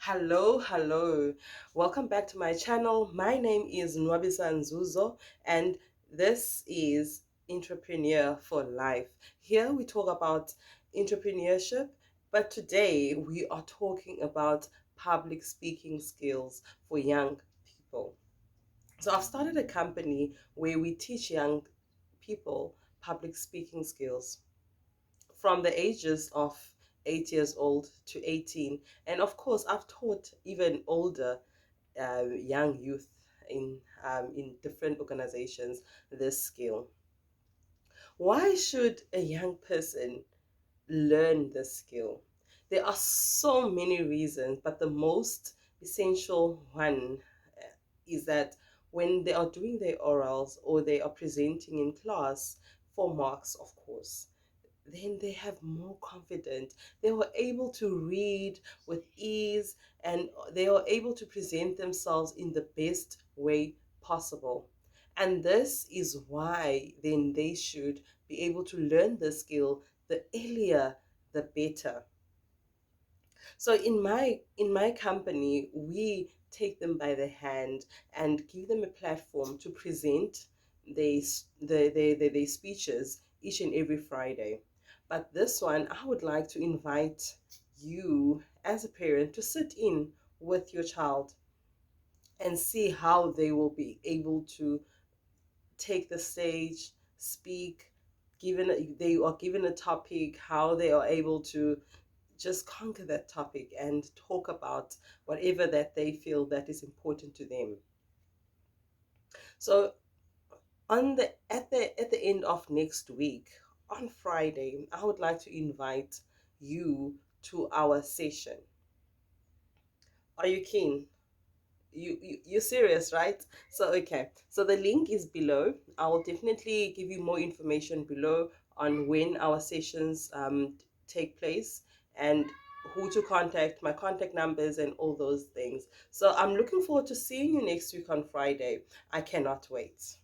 Hello. Welcome back to my channel. My name is nwabisandzuzo and this is Entrepreneur for Life. Here we talk about entrepreneurship, but today we are talking about public speaking skills for young people. So I've started a company where we teach young people public speaking skills from the ages of 8 years old to 18. And of course, I've taught even older young youth in different organizations this skill. Why should a young person learn this skill? There are so many reasons, but the most essential one is that when they are doing their orals or they are presenting in class for marks, of course, then they have more confidence. They were able to read with ease and they are able to present themselves in the best way possible. And this is why then they should be able to learn the skill the earlier the better. So in my company, we take them by the hand and give them a platform to present their speeches each and every Friday. But this one, I would like to invite you as a parent to sit in with your child and see how they will be able to take the stage, speak, given they are given a topic, how they are able to just conquer that topic and talk about whatever that they feel that is important to them. So at the end of next week, on Friday, I would like to invite you to our session. Are you keen? You're serious, right? So okay, so the link is below. I will definitely give you more information below on when our sessions take place and who to contact, my contact numbers and all those things. So I'm looking forward to seeing you next week on Friday. I cannot wait.